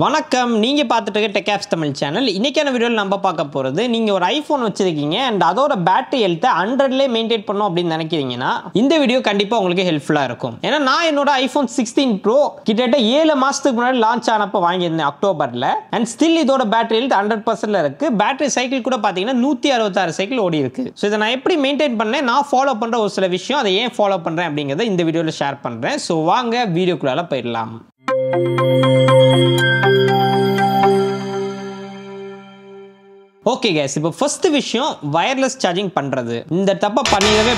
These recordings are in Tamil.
வணக்கம், நீங்க பார்த்துட்டு இருக்க டெக் ஆப்ஸ் தமிழ் சேனல். இன்னைக்கான வீடியோவில் நம்ம பார்க்க போகிறது, நீங்கள் ஒரு ஐஃபோன் வச்சிருக்கீங்க அண்ட் அதோட பேட்டரி ஹெல்த்தை 100லே மெயின்டைன் பண்ணணும் அப்படின்னு நினைக்கிறீங்கன்னா இந்த வீடியோ கண்டிப்பாக உங்களுக்கு ஹெல்ப்ஃபுல்லாக இருக்கும். ஏன்னா நான் என்னோட ஐஃபோன் 16 ப்ரோ கிட்டத்தட்ட 7 மாதத்துக்கு முன்னாடி லான்ச் ஆனப்போ வாங்கியிருந்தேன் அக்டோபரில். அண்ட் ஸ்டில் இதோட பேட்டரி ஹெல்த் 100%ல இருக்கு. பேட்டரி சைக்கிள் கூட பார்த்தீங்கன்னா 166 சைக்கிள் ஓடி இருக்கு. ஸோ இதை நான் எப்படி மெயின்டைன் பண்ணேன், நான் ஃபாலோ பண்ணுற ஒரு சில விஷயம், அதை ஏன் ஃபாலோ பண்ணுறேன் அப்படிங்கிறத இந்த வீடியோவில் ஷேர் பண்ணுறேன். ஸோ வாங்க வீடியோக்குள்ளால போயிடலாம். ஓகே கைஸ், இப்போ ஃபர்ஸ்ட் விஷயம் வயர்லெஸ் சார்ஜிங் பண்ணுறது. இந்த தப்பை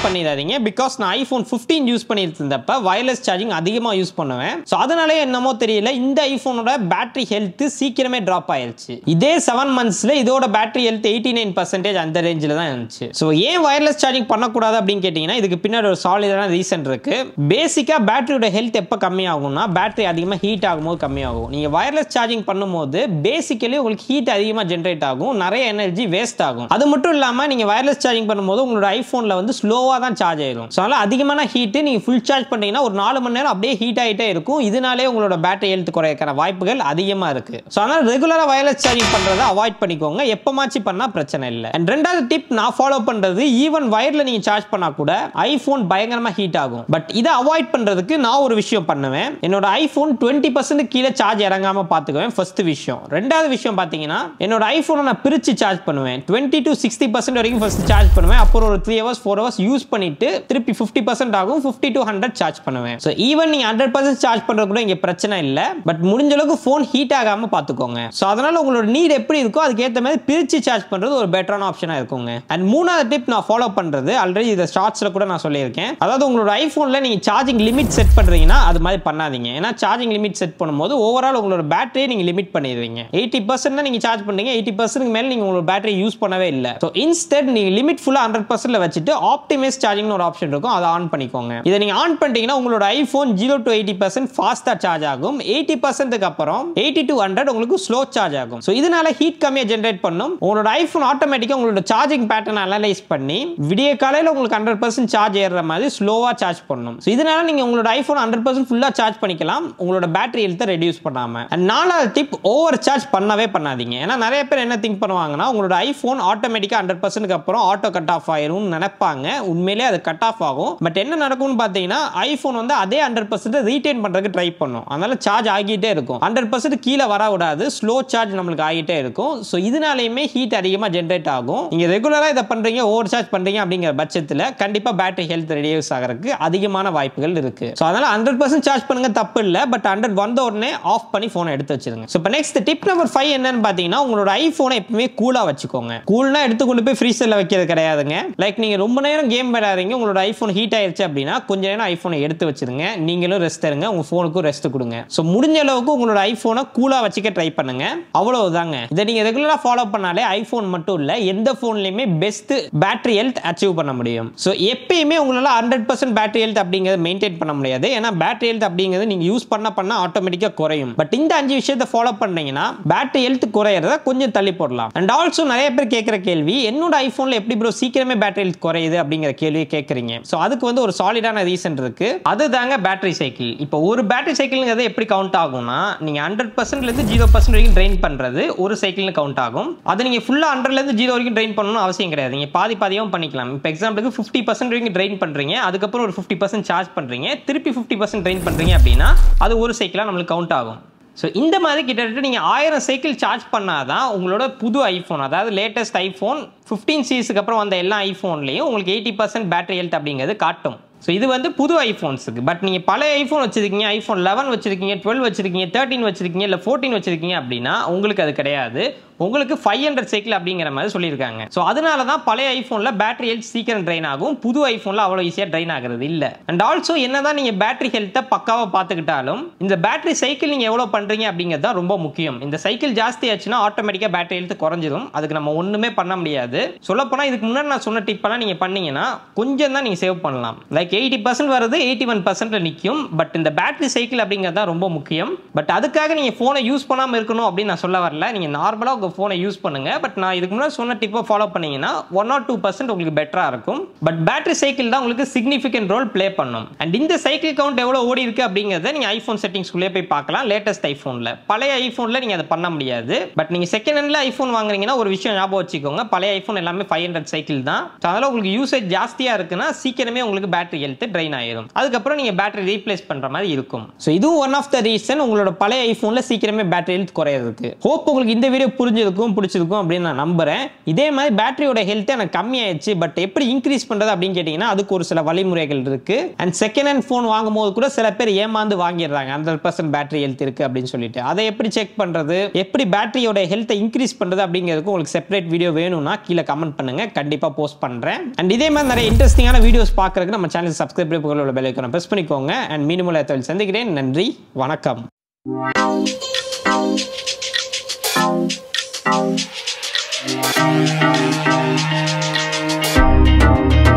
பண்ணிடாதீங்க. பிகாஸ் நான் ஐஃபோன் 15 யூஸ் பண்ணிட்டு இருந்தப்ப வயர்லெஸ் சார்ஜிங் அதிகமாக யூஸ் பண்ணுவேன். ஸோ அதனாலே என்னமோ தெரியல, இந்த ஐஃபோனோட பேட்டரி ஹெல்த் சீக்கிரமே ட்ராப் ஆயிடுச்சு. இதே 7 மந்த்ஸில் இதோட பேட்டரி ஹெல்த் 89% அந்த ரேஞ்சில் தான் இருந்துச்சு. ஸோ ஏன் வயர்லெஸ் சார்ஜிங் பண்ணக்கூடாது அப்படின்னு கேட்டிங்கன்னா, இதுக்கு பின்னாடி ஒரு சாலிடான ரீசன் இருக்கு. பேசிக்காக பேட்டரியோட ஹெல்த் எப்போ கம்மியாகும்னா, பேட்டரி அதிகமாக ஹீட் ஆகும்போது கம்மியாகும். நீங்கள் வயர்லெஸ் சார்ஜிங் பண்ணும்போது பேசிக்கலி உங்களுக்கு ஹீட் அதிகமாக ஜென்ரேட் ஆகும், நிறைய எனர்ஜி வேஸ்ட் ஆகும். அது மட்டும் இல்லாம நீங்க வயர்லெஸ் சார்ஜிங் பண்ணும்போது உங்களோட ஐபோன்ல வந்து ஸ்லோவா தான் சார்ஜ் ஆயிடும். சோ அதனால அதிகமான ஹீட் நீங்க ஃபுல் சார்ஜ் பண்ணீங்கன்னா ஒரு 4 மணி நேரம் அப்படியே ஹீட் ஆயிட்டே இருக்கும். இதனாலே உங்களோட பேட்டரி ஹெல்த் குறையக்கான வாய்ப்புகள் அதிகமா இருக்கு. சோ அதனால ரெகுலரா வயர்லெஸ் சார்ஜிங் பண்றதை அவாய்ட் பண்ணிக்கோங்க. எப்பமாச்சு பண்ணா பிரச்சனை இல்லை. அண்ட் ரெண்டாவது டிப் நான் ஃபாலோ பண்றது, ஈவன் வயர்ல நீங்க சார்ஜ் பண்ணா கூட ஐபோன் பயங்கரமா ஹீட் ஆகும். பட் இதை அவாய்ட் பண்றதுக்கு நான் ஒரு விஷயம் பண்ணுவேன். என்னோட ஐபோன் 20% கீழே சார்ஜ் இறங்காம பாத்துக்குவேன். ஃபர்ஸ்ட் விஷயம். ரெண்டாவது விஷயம் பாத்தீங்கன்னா, என்னோட ஐபோனை நான் பிரிச்சு சார்ஜ் பண்ணுவேன். 20 to 60% வரைக்கும் ஃபர்ஸ்ட் சார்ஜ் பண்ணுவேன். அப்புறம் ஒரு 3 hours 4 hours யூஸ் பண்ணிட்டு திருப்பி 50% ஆகும், 50 to 100 சார்ஜ் பண்ணுவேன். ஸோ ஈவன் நீங்க 100% சார்ஜ் பண்றது கூட இங்க பிரச்சனை இல்லை. பட் முடிஞ்ச அளவுக்கு ஃபோன் ஹீட் ஆகாம பாத்துக்கோங்க. ஸோ அதனால உங்களோட நீட் எப்படி இருக்கோ அதுக்கு ஏற்ற மாதிரி பிரிச்சு சார்ஜ் பண்றது ஒரு பெட்டரான ஆப்ஷனா இருக்குங்க. அண்ட் மூணாவது டிப் நான் ஃபாலோ பண்றது, ஆல்ரெடி இதை ஷார்ட்ஸ்ல கூட நான் சொல்லியிருக்கேன். அதாவது உங்களோட ஐபோன்ல நீங்க சார்ஜிங் லிமிட் செட் பண்றீங்கன்னா அது மாதிரி பண்ணாதீங்க. ஏன்னா சார்ஜிங் லிமிட் செட் பண்ணும்போது ஓவரால் உங்களோட பேட்டரியை நீங்க லிமிட் பண்ணிடுவீங்க. 80% தான் நீங்க சார்ஜ் பண்றீங்க, 80% மேல நீங்க உங்களோட பேட்டரி யூஸ் பண்ணவே இல்லை. ஸோ இன்ஸ்டெட் நீங்க லிமிட் ஃபுல்லா 100% வச்சுட்டு ஆப்டிமைஸ் சார்ஜிங் ஒரு ஆப்ஷன் இருக்கும், அதை ஆன் பண்ணிக்கோங்க. இதை நீங்க ஆன் பண்ணிட்டீங்கன்னா உங்களோட ஐபோன் 0 to 80% ஃபாஸ்டா சார்ஜ் ஆகும். 80%க்கு அப்புறம் 80 to 100 உங்களுக்கு ஸ்லோ சார்ஜ் ஆகும். ஸோ இதனால ஹீட் கம்மியா ஜென்ரேட் பண்ணும். உங்களோட ஐபோன் ஆட்டோமேட்டிக்கா உங்களோட சார்ஜிங் பேட்டர்ன் அனலைஸ் பண்ணி விடிய காலையில உங்களுக்கு 100% சார்ஜ் ஏறுற மாதிரி ஸ்லோவா சார்ஜ் பண்ணும். ஸோ இதனால நீங்க உங்களோட ஐபோன் 100% ஃபுல்லா சார்ஜ் பண்ணிக்கலாம், உங்களோட பேட்டரி ஹெல்த்தை ரெடியூஸ் பண்ணாம. அண்ட் நாலாவது டிப், ஓவர் சார்ஜ் பண்ணவே பண்ணாதீங்க. ஏன்னா நிறைய பேர் என்ன திங்க் பண்ணுவாங்கன்னா, உங்களோட ஐபோன் ஆட்டோமேட்டிக்கா 100% அப்புறம் ஆட்டோ கட் ஆஃப் ஆயிரும் நினைப்பாங்க. உண்மையிலே அது கட் ஆஃப் ஆகும். பட் என்ன நடக்கும்னு பார்த்தீங்கன்னா, ஐபோன் வந்து அதே 100% ரீடைன் பண்றதுக்கு ட்ரை பண்ணும். அதனால சார்ஜ் ஆகிட்டே இருக்கும். 100% கீழே வர விடாது, ஸ்லோ சார்ஜ் நம்மளுக்கு ஆகிட்டே இருக்கும். ஸோ இதனாலேயுமே ஹீட் அதிகமாக ஜென்ரேட் ஆகும். நீங்க ரெகுலரா இதை பண்றீங்க, ஓவர் சார்ஜ் பண்றீங்க அப்படிங்கிற பட்சத்தில் கண்டிப்பா பேட்டரி ஹெல்த் ரெடியூஸ் ஆகிறதுக்கு அதிகமான வாய்ப்புகள் இருக்கு. ஸோ அதனால 100% சார்ஜ் பண்ணுங்க, தப்பு இல்லை. பட் 100 வந்த உடனே ஆஃப் பண்ணி போனை எடுத்து வச்சிருங்க. ஸோ இப்போ நெக்ஸ்ட் டிப் நம்பர் 5 என்னன்னு பார்த்தீங்கன்னா, உங்களோட ஐபோனை எப்பவுமே கூலா வச்சுக்கோங்க. கூல்னா எடுத்து கொண்டு போய் ஃப்ரீசர்ல வைக்கிறது கிடையாதுங்க. லைக் நீங்க ரொம்ப நேரம் கேம் விளையாடுறீங்க, உங்களோட ஐபோன் ஹீட் ஆயிருச்சு அப்படின்னா கொஞ்ச நேரம் ஐபோனை எடுத்து வச்சிருங்க. நீங்களும் ரெஸ்ட் எடுங்க, உங்க போனுக்கும் ரெஸ்ட் கொடுங்க. ஸோ முடிஞ்ச அளவுக்கு உங்களோட ஐபோனை கூலா வச்சுக்க ட்ரை பண்ணுங்க. அவ்வளவுதாங்க. இதை நீங்க ரெகுலரா ஃபாலோ பண்ணாலே ஐபோன் மட்டும் இல்ல, எந்த போன்லயுமே பெஸ்ட் பேட்டரி ஹெல்த் அச்சீவ் பண்ண முடியும். ஸோ எப்பயுமே உங்களால 100% பேட்டரி ஹெல்த் அப்படிங்கிறது மெயின்டைன் பண்ண முடியாது. ஏன்னா பேட்டரி ஹெல்த் அப்படிங்கிறது நீங்க யூஸ் பண்ண ஆட்டோமேட்டிக்கா குறையும். பட் இந்த 5 விஷயத்தை ஃபாலோ பண்ணீங்கன்னா பேட்டரி ஹெல்த் குறையறத கொஞ்சம் தள்ளி போடலாம். அண்ட் ஆல்சோ நிறைய பேர் கேட்கிற கேள்வி, என்னோட ஐபோன்ல எப்படி ப்ரோ சீக்கிரமே பேட்டரி ஹெல்த் குறையுது அப்படிங்கிற கேள்வியை கேட்குறீங்க. ஸோ அதுக்கு வந்து ஒரு சாலிடான ரீசன் இருக்கு. அதுதாங்க பேட்டரி சைக்கிள். இப்போ ஒரு பேட்டரி சைக்கிள்ங்கிறது எப்படி கவுண்ட் ஆகும்னா, நீங்க 100% இருந்து 0% வரைக்கும் ட்ரெயின் பண்றது ஒரு சைக்கிள்னு கவுண்ட் ஆகும். அது நீங்க ஃபுல்லா 100 இருந்து 0 வரைக்கும் ட்ரெயின் பண்ணணும்னு அவசியம் கிடையாது. நீங்க பாதியாவும் பண்ணிக்கலாம். இப்போ எக்ஸாம்பிளுக்கு 50% வரைக்கும் ட்ரெயின் பண்றீங்க, அதுக்கப்புறம் ஒரு 50% சார்ஜ் பண்றீங்க, திருப்பி 50% ட்ரெயின் பண்றீங்க அப்படின்னா அது ஒரு சைக்கிளா நம்மளுக்கு கவுண்ட் ஆகும். ஸோ இந்த மாதிரி கிட்டத்தட்ட நீங்கள் 1000 சைக்கிள் சார்ஜ் பண்ணாதான் உங்களோட புது ஐஃபோன், அதாவது லேட்டஸ்ட் ஐஃபோன் 15 சீரிஸுக்கு அப்புறம் வந்த எல்லா ஐஃபோன்லையும் உங்களுக்கு 80% பேட்டரி ஹெல்த் அப்படிங்கிறது காட்டும். ஸோ இது வந்து புது ஐஃபோன்ஸுக்கு. பட் நீங்கள் பழைய ஐஃபோன் வச்சிருக்கீங்க, ஐஃபோன் 11 வச்சிருக்கீங்க, 12 வச்சிருக்கீங்க, 13 வச்சிருக்கீங்க, இல்லை 14 வச்சிருக்கீங்க அப்படின்னா உங்களுக்கு அது கிடையாது. உங்களுக்கு 500 சைக்கிள் அப்படிங்கிற மாதிரி சொல்லியிருக்காங்க. ஸோ அதனால தான் பழைய ஐஃபோனில் பேட்டரி ஹெல்த் சீக்கிரம் ட்ரெயின் ஆகும், புது ஐஃபோனில் அவ்வளோ ஈஸியாக ட்ரெயின் ஆகிறது இல்லை. அண்ட் ஆல்சோ என்னதான் நீங்கள் பேட்டரி ஹெல்த்தை பக்காவாக பார்த்துக்கிட்டாலும் இந்த பேட்டரி சைக்கிள் நீங்கள் எவ்வளோ பண்ணுறீங்க அப்படிங்கிறது தான் ரொம்ப முக்கியம். இந்த சைக்கிள் ஜாஸ்தி ஆச்சுன்னா ஆட்டோமேட்டிக்காக பேட்டரி ஹெல்த் குறைஞ்சிடும். அதுக்கு நம்ம ஒன்றுமே பண்ண முடியாது. சொல்லப்போனால் இதுக்கு முன்னாடி நான் சொன்ன டிப்பெல்லாம் நீங்கள் பண்ணீங்கன்னா கொஞ்சம் தான் நீங்கள் சேவ் பண்ணலாம். லைக் 80% வருது, 81% நிற்கும். பட் இந்த பேட்டரி சைக்கிள் அப்படிங்கிறது தான் ரொம்ப முக்கியம். பட் அதுக்காக நீங்கள் ஃபோனை யூஸ் பண்ணாமல் இருக்கணும் அப்படின்னு நான் சொல்ல வரல. நீங்கள் நார்மலாக உங்கள் ஃபோனை யூஸ் பண்ணுங்க. பட் நான் இதுக்கு முன்னாடி சொன்ன டிப்பை ஃபாலோ பண்ணீங்கன்னா 1 or 2% உங்களுக்கு பெட்டராக இருக்கும். பட் பேட்டரி சைக்கிள் தான் உங்களுக்கு சிக்னிஃபிகன்ட் ரோல் ப்ளே பண்ணும். அண்ட் இந்த சைக்கிள் கவுண்ட் எவ்வளோ ஓடி இருக்கு அப்படிங்கிறத நீங்கள் ஐஃபோன் செட்டிங்ஸ்குள்ளே போய் பார்க்கலாம். லேட்டஸ்ட் ஐஃபோனில், பழைய ஐஃபோனில் நீங்கள் அதை பண்ண முடியாது. பட் நீங்கள் செகண்ட் ஹேண்டில் ஐஃபோன் வாங்குறீங்கன்னா ஒரு விஷயம் ஞாபகம் வச்சுக்கோங்க, பழைய ஐஃபோன் எல்லாமே 500 சைக்கிள் தான். அதனால உங்களுக்கு யூசேஜ் ஜாஸ்தியாக இருக்குன்னா சீக்கிரமே உங்களுக்கு பேட்டரி ஹெல்த் ட்ரைன் ஆயிடும். அதுக்கப்புறம் நீங்கள் பேட்டரி ரீப்ளேஸ் பண்ணுற மாதிரி இருக்கும். ஸோ இதுவும் ஒன் ஆஃப் த ரீசன் உங்களோட பழைய ஐஃபோனில் சீக்கிரமே பேட்டரி ஹெல்த் குறையிறதுக்கு. ஹோப் உங்களுக்கு இந்த வீடியோ புரிஞ்சிருக்கும், பிடிச்சிருக்கும் அப்படின்னு நான் நம்புறேன். இதே மாதிரி பேட்டரியோட ஹெல்த் எனக்கு கம்மியாயிடுச்சு, பட் எப்படி இன்க்ரீஸ் பண்றது அப்படின்னு கேட்டீங்கன்னா அதுக்கு ஒரு சில வழிமுறைகள் இருக்கு. அண்ட் செகண்ட் ஹேண்ட் ஃபோன் வாங்கும்போது கூட சில பேர் ஏமாந்து வாங்கிடுறாங்க 100% பேட்டரி ஹெல்த் இருக்கு அப்படின்னு சொல்லிட்டு. அதை எப்படி செக் பண்றது, எப்படி பேட்டரியோட ஹெல்த்தை இன்க்ரீஸ் பண்றது அப்படிங்கிறதுக்கு உங்களுக்கு செப்பரேட் வீடியோ வேணும்னா கீழே கமெண்ட் பண்ணுங்க, கண்டிப்பா போஸ்ட் பண்றேன். அண்ட் இதே மாதிரி நிறைய இன்ட்ரெஸ்டிங்கான வீடியோஸ் பார்க்கறதுக்கு நம்ம சேனல் சப்ஸ்கிரைப் பண்ணி பக்கத்துல உள்ள பெல் ஐகானை பிரஸ் பண்ணிக்கோங்க. அண்ட் மீண்டும் ஒரு தகவல் சந்திக்கிறேன். நன்றி, வணக்கம். We'll be right back.